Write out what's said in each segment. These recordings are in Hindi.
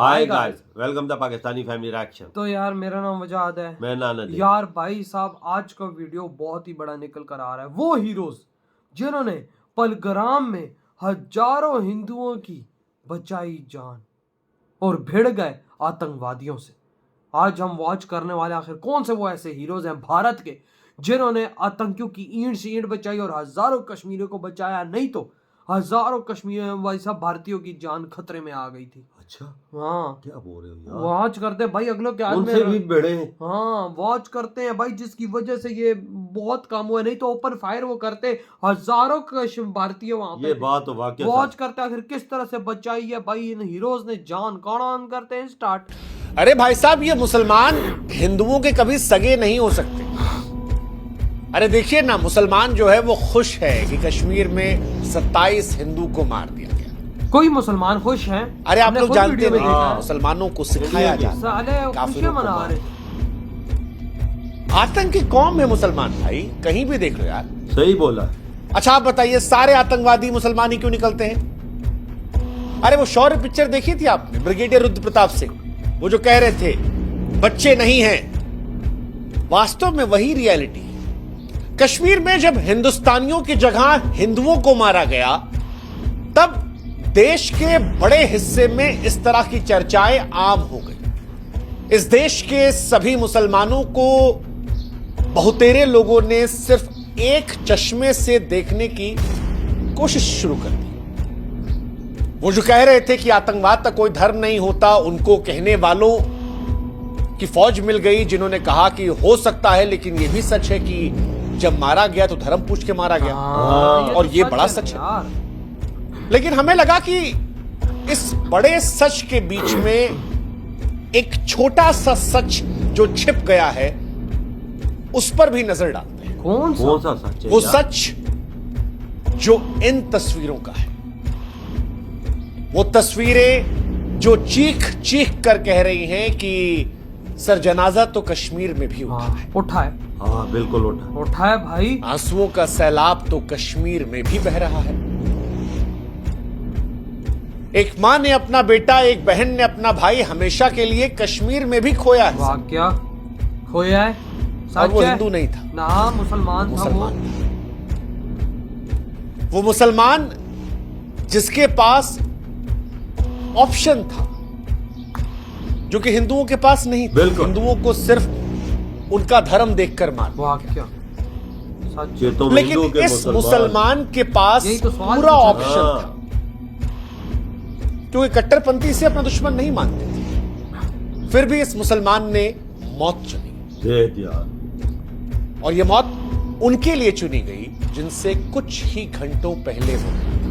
Hi guys, welcome the Pakistani family reaction. तो यार मेरा नाम वजाद है। मैं नानद। यार भाई साहब आज का वीडियो बहुत ही बड़ा निकल कर आ रहा है। वो हीरोज जिन्होंने पलग्राम में हजारों हिंदुओं की बचाई जान और भिड़ गए आतंकवादियों से। आज हम वॉच करने वाले आखिर कौन से वो ऐसे हीरोज हैं भारत के जिन्होंने आतंकियों की ईंट से ईंट बचाई और हजारों कश्मीरियों को बचाया। नहीं तो हजारों कश्मीर भाई साहब भारतीयों की जान खतरे में आ गई थी। अच्छा, हाँ क्या बोल रहे हो यार? वॉच करते हैं भाई अगलों के उनसे भी बड़े हैं। हाँ वॉच करते हैं भाई, जिसकी वजह से ये बहुत काम हुआ। नहीं तो ओपन फायर वो करते, हजारों भारतीय वहां पे ये बात तो वाकई वॉच करते हैं आखिर किस तरह से बचाई है भाई इन हीरोज ने जान। कौन ऑन करते हैं स्टार्ट। अरे भाई साहब, ये मुसलमान हिंदुओं के कभी सगे नहीं हो सकते। अरे देखिए ना, मुसलमान जो है वो खुश है कि कश्मीर में 27 हिंदू को मार दिया गया। कोई मुसलमान खुश हैं? अरे आप हमने लोग खुद जानते वीडियो में नहीं, देखा है। मुसलमानों को सिखाया जाता साले है खुशियां काफिरों को मना मार। रहे। आतंकी कौम है मुसलमान भाई, कहीं भी देख लो यार। सही बोला। अच्छा आप बताइए, सारे आतंकवादी मुसलमान ही क्यों निकलते हैं? अरे वो शौर्य पिक्चर देखी थी आपने, ब्रिगेडियर रुद्र प्रताप सिंह, वो जो कह रहे थे बच्चे नहीं हैं, वास्तव में वही रियलिटी है। कश्मीर में जब हिंदुस्तानियों की जगह हिंदुओं को मारा गया, तब देश के बड़े हिस्से में इस तरह की चर्चाएं आम हो गई। इस देश के सभी मुसलमानों को बहुतेरे लोगों ने सिर्फ एक चश्मे से देखने की कोशिश शुरू कर दी। वो जो कह रहे थे कि आतंकवाद का कोई धर्म नहीं होता, उनको कहने वालों की फौज मिल गई जिन्होंने कहा कि हो सकता है, लेकिन यह भी सच है कि जब मारा गया तो धर्म पूछ के मारा गया। और ये बड़ा सच है। लेकिन हमें लगा कि इस बड़े सच के बीच में एक छोटा सा सच जो छिप गया है, उस पर भी नजर डालते हैं। कौन सा सच है? वो सच जो इन तस्वीरों का है। वो तस्वीरें जो चीख चीख कर कह रही हैं कि सर जनाजा तो कश्मीर में भी उठा है। उठा है। हाँ बिल्कुल उठा है भाई। आंसुओं का सैलाब तो कश्मीर में भी बह रहा है। एक मां ने अपना बेटा, एक बहन ने अपना भाई हमेशा के लिए कश्मीर में भी खोया है। वाह क्या खोया है। और वो सच है। हिंदू नहीं था ना मुसलमान था वो। वो मुसलमान जिसके पास ऑप्शन था जो कि हिंदुओं के पास नहीं था। बिल्कुल। हिंदुओं को सिर्फ उनका धर्म देखकर मार। वाह क्या सच। ये तो लेकिन हिंदू के इस मुसलमान के पास यही तो सवाल पूरा पूछा। ऑप्शन था, क्योंकि कट्टरपंथी से अपना दुश्मन नहीं मानते थे। फिर भी इस मुसलमान ने मौत चुनी। दे दिया। और यह मौत उनके लिए चुनी गई जिनसे कुछ ही घंटों पहले हो गया था।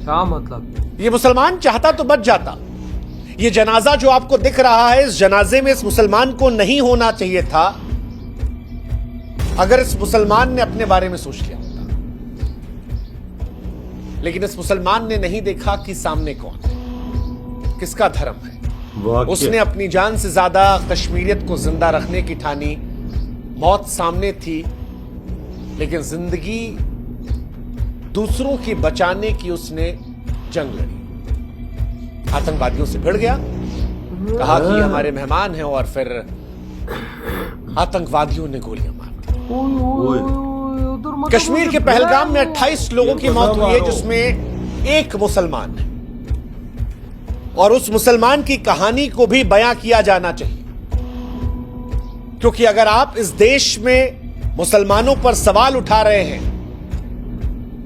क्या मतलब? ये मुसलमान चाहता तो बच जाता। ये जनाजा जो आपको दिख रहा है, इस जनाजे में इस मुसलमान को नहीं होना चाहिए था, अगर इस मुसलमान ने अपने बारे में सोच लिया होता। लेकिन इस मुसलमान ने नहीं देखा कि सामने कौन है, किसका धर्म है। उसने अपनी जान से ज्यादा कश्मीरियत को जिंदा रखने की ठानी। मौत सामने थी, लेकिन जिंदगी दूसरों की बचाने की उसने जंग लड़ी। आतंकवादियों से भिड़ गया, कहा कि हमारे मेहमान हैं, और फिर आतंकवादियों ने गोलियां मार दी। कश्मीर के पहलगाम में 28 लोगों की मौत हुई है, जिसमें एक मुसलमान है। और उस मुसलमान की कहानी को भी बयां किया जाना चाहिए, क्योंकि अगर आप इस देश में मुसलमानों पर सवाल उठा रहे हैं,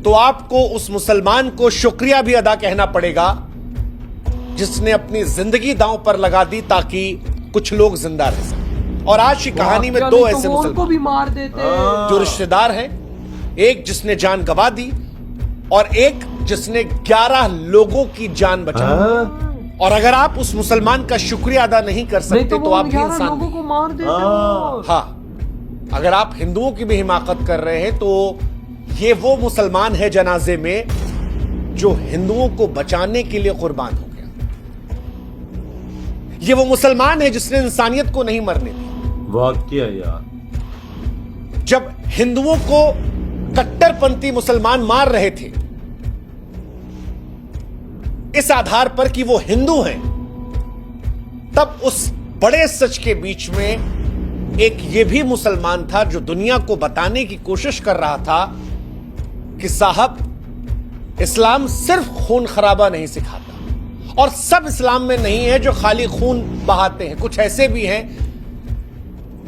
तो आपको उस मुसलमान को शुक्रिया भी अदा कहना पड़ेगा जिसने अपनी जिंदगी दांव पर लगा दी ताकि कुछ लोग जिंदा रह सकें। और आज की कहानी में दो ऐसे मुसलमान को भी मार देते जो रिश्तेदार हैं, एक जिसने जान गंवा दी और एक जिसने 11 लोगों की जान बचाई। और अगर आप उस मुसलमान का शुक्रिया अदा नहीं कर सकते तो आप भी इंसान लोगों को मार देते हो। हाँ, अगर आप हिंदुओं की भी हिमाकत कर रहे हैं तो ये वो मुसलमान है जनाजे में जो हिंदुओं को बचाने के लिए कुर्बान हो गया। ये वो मुसलमान है जिसने इंसानियत को नहीं मरने दी। वाकई यार, जब हिंदुओं को कट्टरपंथी मुसलमान मार रहे थे, इस आधार पर कि वो हिंदू हैं, तब उस बड़े सच के बीच में एक ये भी मुसलमान था जो दुनिया को बताने की कोशिश कर रहा था कि साहब, इस्लाम सिर्फ खून खराबा नहीं सिखाता, और सब इस्लाम में नहीं है जो खाली खून बहाते हैं, कुछ ऐसे भी हैं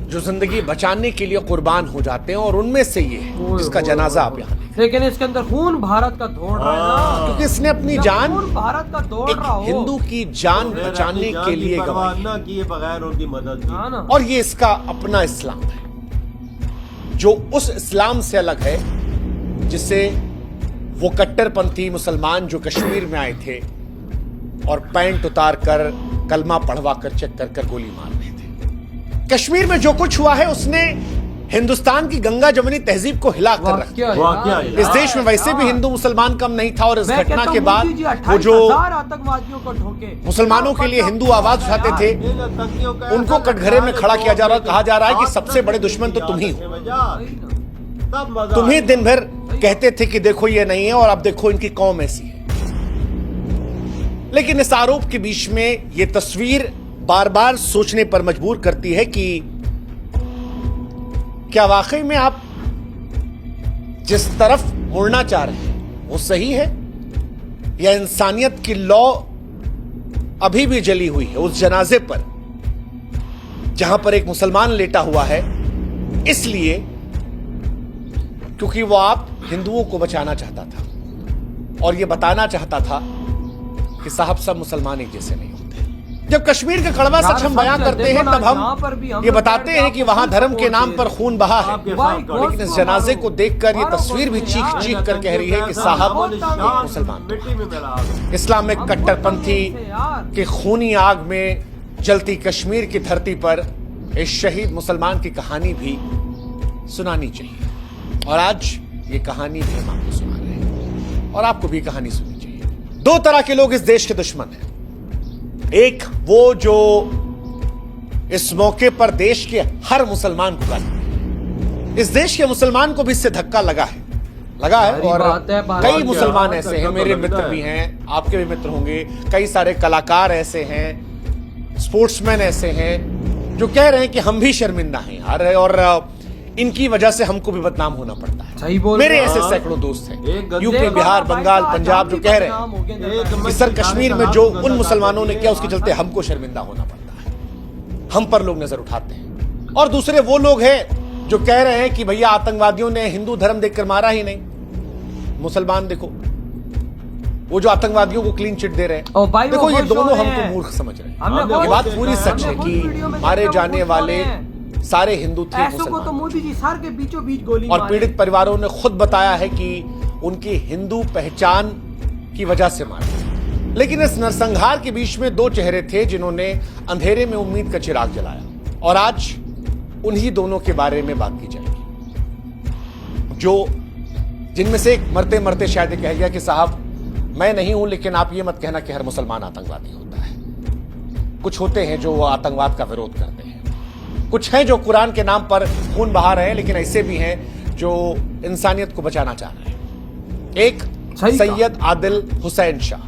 जो जिंदगी बचाने के लिए कुर्बान हो जाते हैं, और उनमें से ये है जिसका जनाजा आप यहाँ देखें। लेकिन इसके अंदर खून भारत का दौड़ रहा है ना, क्योंकि इसने अपनी जब जान खून भारत का दौड़ एक रहा हो, हिंदू की जान बचाने के लिए गंवाई ना किए बगैर उनकी मदद की। हाँ ना। और ये इसका अपना इस्लाम है जो उस इस्लाम से अलग है जिसे वो कट्टरपंथी मुसलमान जो कश्मीर में आए थे और पैंट उतार कर कलमा पढ़वा कर चेक कर गोली मार रहे थे। कश्मीर में जो कुछ हुआ है उसने हिंदुस्तान की गंगा जमुनी तहजीब को हिला कर रख दिया। वाकया है। इस देश में वैसे भी हिंदू मुसलमान कम नहीं था, और इस मैं घटना कहता के हूं बाद मोदी जी वो जो 28,000 आतंकवादियों को ठोके, मुसलमानों के लिए हिंदू आवाज उठाते थे, उनको कटघरे में खड़ा किया जा रहा है, कहा जा रहा है कि सबसे बड़े दुश्मन तो तुम ही हो। तुम ही दिन भर कहते थे कि देखो ये नहीं है, और अब देखो इनकी कौम ऐसी है। लेकिन इस आरोप के बीच में ये तस्वीर बार बार सोचने पर मजबूर करती है कि क्या वाकई में आप जिस तरफ मुड़ना चाह रहे हैं वो सही है, या इंसानियत की लौ अभी भी जली हुई है उस जनाजे पर जहां पर एक मुसलमान लेटा हुआ है, इसलिए क्योंकि वो आप हिंदुओं को बचाना चाहता था और ये बताना चाहता था कि साहब सब मुसलमान एक जैसे नहीं होते। जब कश्मीर का कड़वा सच हम बयां करते हैं तब हम ये बताते हैं कि वहां धर्म के नाम पर खून बहा है, लेकिन इस जनाजे को देखकर ये तस्वीर भी चीख चीख कर कह रही है कि साहब मुसलमान। इस्लामिक कट्टरपंथी के खूनी आग में जलती कश्मीर की धरती पर इस शहीद मुसलमान की कहानी भी सुनानी चाहिए, और आज ये कहानी भी हम आपको सुना रहे हैं, और आपको भी कहानी सुननी चाहिए। दो तरह के लोग इस देश के दुश्मन हैं। एक वो जो इस मौके पर देश के हर मुसलमान को गाली, इस देश के मुसलमान को भी इससे धक्का लगा है और कई मुसलमान ऐसे हैं, मेरे मित्र भी हैं, आपके भी मित्र होंगे, कई सारे कलाकार ऐसे हैं, स्पोर्ट्समैन ऐसे हैं जो कह रहे हैं कि हम भी शर्मिंदा हैं यार, और इनकी वजह से हमको भी बदनाम होना पड़ता है। सही बोल मेरे रहे ऐसे हैं। सैकड़ों दोस्त हैं एक यूपी, बिहार, बंगाल, पंजाब जो कह रहे हैं कि सर कश्मीर में जो उन मुसलमानों ने किया उसके चलते हमको शर्मिंदा होना पड़ता है, हम पर लोग नजर उठाते हैं। और दूसरे वो लोग हैं जो कह रहे हैं कि भैया आतंकवादियों ने हिंदू धर्म देखकर मारा ही नहीं, मुसलमान देखो वो जो आतंकवादियों को क्लीन चिट दे रहे हैं, देखो ये दोनों हमको मूर्ख समझ रहे हैं। ये बात पूरी सच है कि मारे जाने वाले सारे हिंदू थे, ऐसों को तो मोदी जी सर के बीचों बीच गोली और मारे। पीड़ित परिवारों ने खुद बताया है कि उनकी हिंदू पहचान की वजह से मारे। लेकिन इस नरसंहार के बीच में दो चेहरे थे जिन्होंने अंधेरे में उम्मीद का चिराग जलाया, और आज उन्हीं दोनों के बारे में बात की जाएगी, जो जिनमें से एक मरते मरते शायद कह गया कि साहब मैं नहीं हूं, लेकिन आप ये मत कहना कि हर मुसलमान आतंकवादी होता है। कुछ होते हैं जो आतंकवाद का विरोध करते हैं, कुछ हैं जो कुरान के नाम पर खून बहा रहे हैं, लेकिन ऐसे भी हैं जो इंसानियत को बचाना चाह रहे हैं। एक सैयद आदिल हुसैन शाह,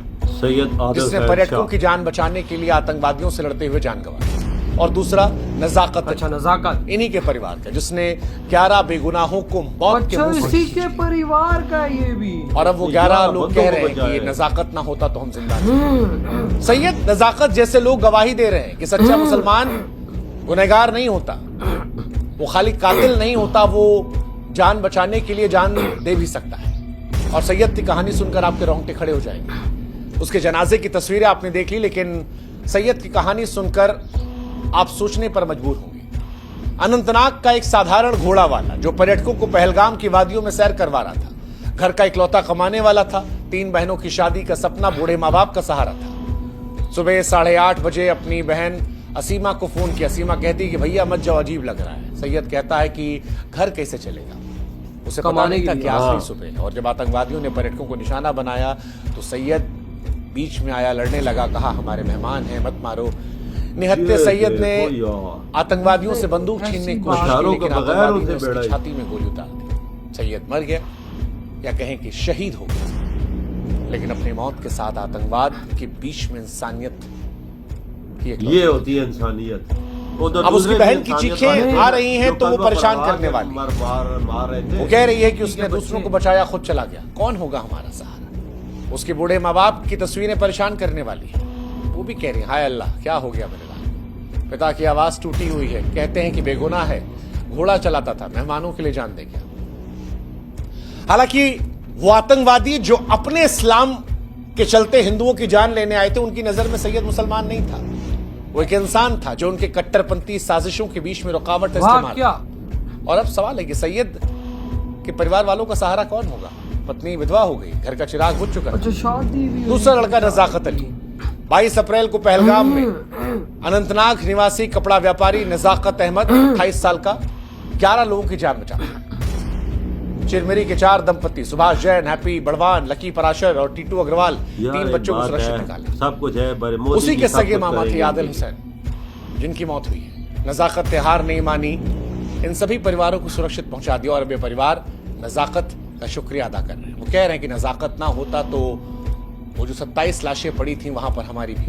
जिसने पर्यटकों की जान बचाने के लिए आतंकवादियों से लड़ते हुए जान गंवाई, और दूसरा नजाकत, इन्हीं के परिवार का, जिसने 11 बेगुनाहों को मौत के मुंह इसी के परिवार का ये भी, और अब वो 11 लोग कह रहे हैं कि ये नजाकत ना होता तो हम जिंदा नहीं। सैयद नजाकत जैसे लोग गवाही दे रहे हैं कि सच्चा मुसलमान गुनहगार नहीं होता, वो खाली कातिल नहीं होता, वो जान बचाने के लिए जान दे भी सकता है। और सैयद की कहानी सुनकर आपके रोंगटे खड़े हो जाएंगे। उसके जनाजे की तस्वीरें आपने देख ली, लेकिन सैयद की कहानी सुनकर आप सोचने पर मजबूर होंगे। अनंतनाग का एक साधारण घोड़ा वाला जो पर्यटकों को पहलगाम की वादियों में सैर करवा रहा था, घर का इकलौता कमाने वाला था, 3 बहनों की शादी का सपना बूढ़े माँ बाप का सहारा था। सुबह 8:30 बजे अपनी बहन असीमा को फोन किया। असीमा कहती कि भैया मत जाओ, अजीब लग रहा है। सैयद कहता है कि घर कैसे चलेगा, उसे पता नहीं था कि आखिरी सुबह। और जब आतंकवादियों ने पर्यटकों को निशाना बनाया तो सैयद बीच में आया, लड़ने लगा, कहा हमारे मेहमान हैं, मत मारो। निहत्ते सैयद ने आतंकवादियों से बंदूक छीनने की कोशिश की, लेकिन आतंकवादियों ने उसकी छाती में गोली उतार दी। सैयद मर गया, या कहें कि शहीद हो गया। लेकिन अपनी मौत के साथ आतंकवाद के बीच में इंसानियत की एक ये होती है इंसानियत। अब उसकी बहन की चीखें आ रही हैं तो वो परेशान करने वाली। मार रहे थे। वो कह रही है कि उसने दूसरों को बचाया, खुद चला गया, कौन होगा हमारा सहारा। उसके बूढ़े माँ बाप की तस्वीरें परेशान करने वाली है। वो भी कह रही है, हाय अल्लाह क्या हो गया मेरे लाल। पिता की आवाज टूटी हुई है, कहते हैं कि बेगुनाह है, घोड़ा चलाता था, मेहमानों के लिए जान दे गया। हालांकि वो आतंकवादी जो अपने इस्लाम के चलते हिंदुओं की जान लेने आए थे, उनकी नजर में सैयद मुसलमान नहीं था, वो एक इंसान था जो उनके कट्टरपंथी साजिशों के बीच में रुकावट इस्तेमाल किया। और अब सवाल है कि सैयद के परिवार वालों का सहारा कौन होगा। पत्नी विधवा हो गई, घर का चिराग बुझ चुका है। दूसरा लड़का नजाकत अली, 22 अप्रैल को पहलगाम में अनंतनाग निवासी कपड़ा व्यापारी नजाकत अहमद 28 साल का 11 लोगों की जान बचा। चिरमिरी के 4 दंपति सुभाष जैन, हैप्पी बड़वान, लकी पराशर और टीटू अग्रवाल 3 बच्चों को सुरक्षित निकाला। सब कुछ है, उसी के सगे मामा थे आदिल हुसैन, जिनकी मौत हुई है। नजाकत ने हार नहीं मानी, इन सभी परिवारों को सुरक्षित पहुंचा दिया और अब ये परिवार नजाकत का शुक्रिया अदा कर रहे हैं। वो कह रहे हैं कि नजाकत ना होता तो वो जो 27 लाशें पड़ी थी वहां पर हमारी भी।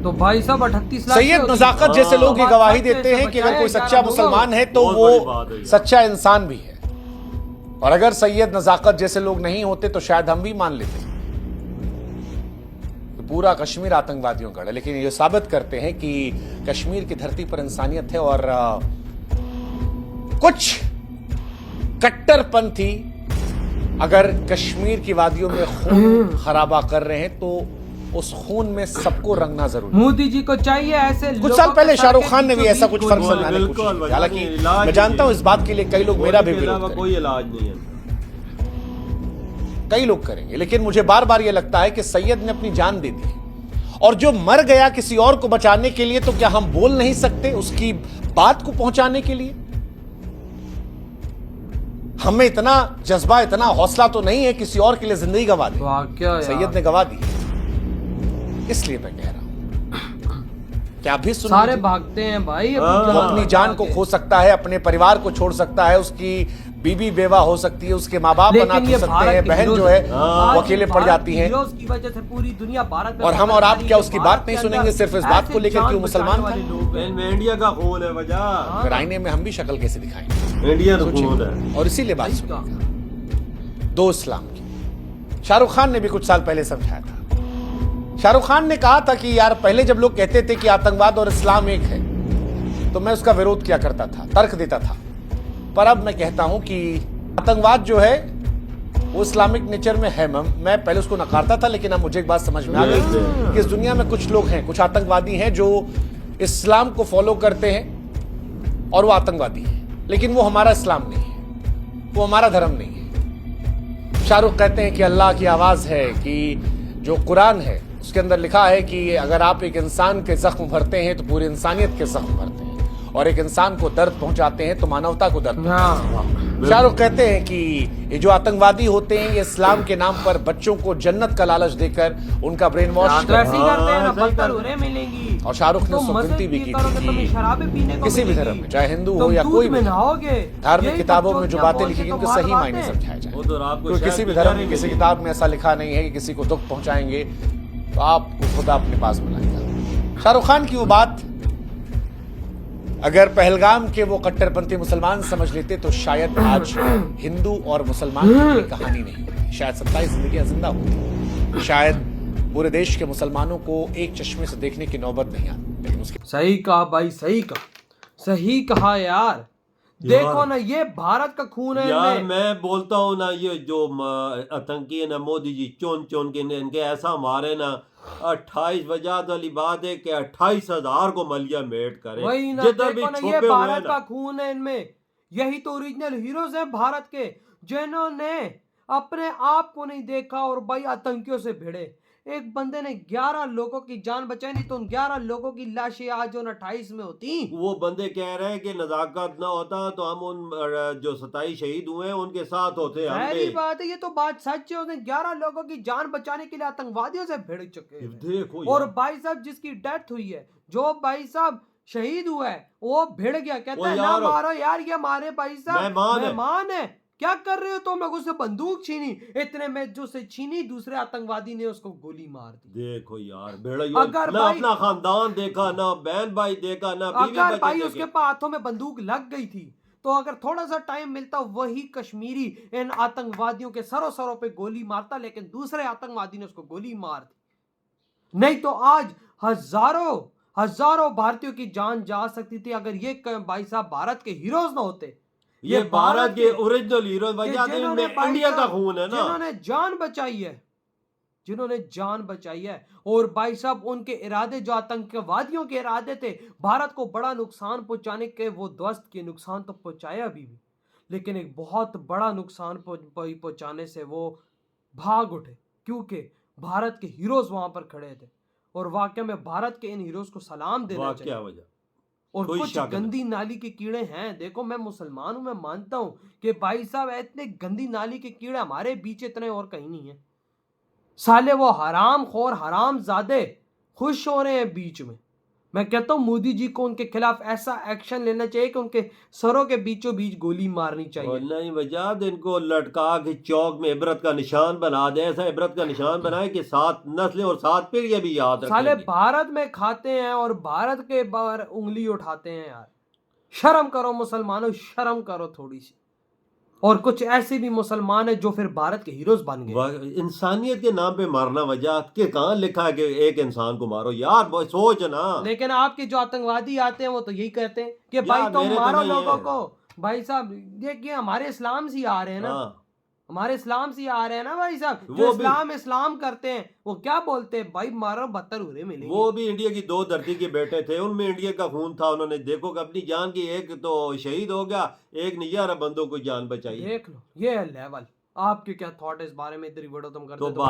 तो भाई साहब 38 लाश सैयद नजाकत जैसे लोग ये गवाही देते हैं कि अगर कोई सच्चा मुसलमान है तो वो सच्चा इंसान भी है, और अगर सैयद नजाकत जैसे लोग नहीं होते तो शायद हम भी मान लेते। तो पूरा कश्मीर आतंकवादियों का है, लेकिन ये साबित करते हैं कि कश्मीर की धरती पर इंसानियत है। और कुछ कट्टरपंथी अगर कश्मीर की वादियों में खून खराबा कर रहे हैं तो उस खून में सबको रंगना जरूरी। मोदी जी को चाहिए ऐसे। कुछ साल पहले शाहरुख खान ने भी ऐसा कुछ फर्क समझाने की कोशिश की। हालांकि मैं जानता हूं इस बात के लिए कई लोग मेरा भी विरोध करेंगे, कोई इलाज नहीं है, कई लोग करेंगे, लेकिन मुझे बार बार यह लगता है कि सैयद ने अपनी जान दे दी, और जो मर गया किसी और को बचाने के लिए, तो क्या हम बोल नहीं सकते उसकी बात को पहुंचाने के लिए? हमें इतना जज्बा, इतना हौसला तो नहीं है किसी और के लिए जिंदगी गवा दी। सैयद ने गवा दी, इसलिए मैं कह रहा हूं क्या आप भी सुन। सारे भागते हैं भाई, वो अपनी जान को खो सकता है, अपने परिवार को छोड़ सकता है, उसकी बीबी बेवा हो सकती है, उसके माँ बाप अनाथ हो सकते हैं, बहन जो है वो अकेले पड़ जाती है। की वजह से पूरी दुनिया भारत में, और हम और आप क्या उसकी बात नहीं सुनेंगे सिर्फ इस बात को लेकर कि वो मुसलमान था? इंडिया का खून है वजह। फिर आईने में हम भी शक्ल कैसे दिखाएंगे? इंडिया तो खून है। और इसीलिए बात सुनिएगा दो इस्लाम की। शाहरुख खान ने भी कुछ साल पहले समझाया था। शाहरुख खान ने कहा था कि यार पहले जब लोग कहते थे कि आतंकवाद और इस्लाम एक है तो मैं उसका विरोध किया करता था, तर्क देता था, पर अब मैं कहता हूं कि आतंकवाद जो है वो इस्लामिक नेचर में है। मैं पहले उसको नकारता था, लेकिन अब मुझे एक बात समझ में आ गई कि इस दुनिया में कुछ लोग हैं, कुछ आतंकवादी हैं जो इस्लाम को फॉलो करते हैं और वो आतंकवादी है, लेकिन वो हमारा इस्लाम नहीं है, वो हमारा धर्म नहीं है। शाहरुख कहते हैं कि अल्लाह की आवाज है, कि जो कुरान है उसके अंदर लिखा है कि अगर आप एक इंसान के जख्म भरते हैं तो पूरी इंसानियत के जख्म भरते हैं, और एक इंसान को दर्द पहुंचाते हैं तो मानवता को दर्द। शाहरुख कहते हैं कि ये जो आतंकवादी होते हैं ये इस्लाम के नाम पर बच्चों को जन्नत का लालच देकर उनका ब्रेन वॉश करते हैं। और शाहरुख ने विनती भी की थी किसी भी धर्म में, चाहे हिंदू हो या कोई भी, धार्मिक किताबों में जो बातें लिखी गई उनके सही मायने समझाए जाए। तो किसी भी धर्म में किसी किताब में ऐसा लिखा नहीं है कि किसी को दुख पहुंचाएंगे तो आपको खुदा अपने पास बुलाएगा। शाहरुख खान की वो बात अगर पहलगाम के वो कट्टरपंथी मुसलमान समझ लेते तो शायद आज हिंदू और मुसलमान की कोई कहानी नहीं होती, शायद 27 जिंदगियां जिंदा होती, शायद पूरे देश के मुसलमानों को एक चश्मे से देखने की नौबत नहीं आती। लेकिन उसके सही कहा भाई, सही कहा यार। देखो ना, ये भारत का खून है यार। मैं बोलता हूँ ना, ये जो आतंकी है ना, मोदी जी चुन के इनके ऐसा मारे ना, 28 वजह वाली बात है कि 28,000 को मलिया मेट करे। वही ना, देखो ना, ये भारत का खून है इनमें। यही तो ओरिजिनल हीरोज हैं भारत के, जिन्होंने अपने आप को नहीं देखा और भाई आतंकियों से भिड़े। एक बंदे ने 11 लोगों की जान बचाई, नहीं तो उन 11 लोगों की लाशें आज 28 में होती। वो बंदे कह रहे हैं कि नजाकत ना होता तो हम उन जो 27 शहीद हुए हैं उनके साथ होते। पहली बात है, ये तो बात सच है, उसने 11 लोगों की जान बचाने के लिए आतंकवादियों से भिड़ चुके हैं। देखो और भाई साहब जिसकी डेथ हुई है, जो भाई साहब शहीद हुआ है, वो भिड़ गया, कहता है ना मारो यार, ये हमारे भाई साहब मेहमान है, क्या कर रहे हो तुम लोग? उससे बंदूक छीनी, इतने में जो से छीनी दूसरे आतंकवादी ने उसको गोली मार दी। देखो यार बेड़ा अगर ना भाई- अपना खानदान देखा, ना बहन भाई देखा, ना बीवी अगर बच्चे भाई देखे। उसके हाथों में बंदूक लग गई थी तो अगर थोड़ा सा टाइम मिलता वही कश्मीरी इन आतंकवादियों के सरों सरों पे गोली मारता, लेकिन दूसरे आतंकवादी ने उसको गोली मार दी। नहीं तो आज हजारों हजारों भारतीयों की जान जा सकती थी अगर ये भाई साहब भारत के हीरोज ना होते। ये भारत के ओरिजिनल हीरो कि वजह से जिन्होंने इनमें भाई इंडिया का साहब- खून है ना। जिन्होंने जान बचाई है, जिन्होंने जान बचाई है। और भाई साहब उनके इरादे, जो आतंकवादियों के इरादे थे भारत को बड़ा नुकसान पहुंचाने के, वो ध्वस्त के नुकसान तो पहुंचाया अभी भी, लेकिन एक बहुत बड़ा नुकसान पहुंचाने से वो भाग उठे, क्योंकि भारत के हीरोज वहां पर खड़े थे। और वाकई में भारत के इन हीरोज को सलाम देना वाह चाहिए। क्या वजह। और कोई कुछ शक नहीं। गंदी नाली के कीड़े हैं, देखो मैं मुसलमान हूं, मैं मानता हूं कि भाई साहब इतने गंदी नाली के कीड़े हमारे बीच इतने और कहीं नहीं है। साले वो हराम खोर हराम जादे खुश हो रहे हैं बीच में। मैं कहता हूं मोदी जी को उनके खिलाफ ऐसा एक्शन लेना चाहिए कि उनके सरों के बीचों बीच गोली मारनी और चाहिए। नहीं वजह इनको लटका के चौक में इबरत का निशान बना दे, ऐसा इबरत का निशान बनाए कि 7 नस्लें और 7 पीढ़ियां भी याद साले रखेंगे। भारत में खाते हैं और भारत के बाहर उंगली उठाते हैं यार। शर्म करो मुसलमानों, शर्म करो थोड़ी सी। और कुछ ऐसे भी मुसलमान है जो फिर भारत के हीरोज बन गए। इंसानियत के नाम पे मारना वजह के कहाँ लिखा है कि एक इंसान को मारो यार, सोच ना। लेकिन आपके जो आतंकवादी आते हैं वो तो यही कहते हैं कि यार, भाई तुम मेरे तो मारो नहीं लोगों है। को। भाई साहब देखिए हमारे इस्लाम से ही आ रहे हैं ना, हाँ, हमारे इस्लाम से ही आ रहे हैं ना भाई साहब। वो जो भी- इस्लाम करते हैं वो क्या बोलते हैं, भाई मारो 72 हुए मिलेंगे। वो भी इंडिया की 2 धरती के बेटे थे, उनमें इंडिया का खून था। उन्होंने देखो कि अपनी जान की, एक तो शहीद हो गया, एक ने 11 बंदों को जान बचाई। देख लो ये है लेवल। आपके क्या थॉट है इस बारे में? इधर वीडियो तुम कर तो दे तो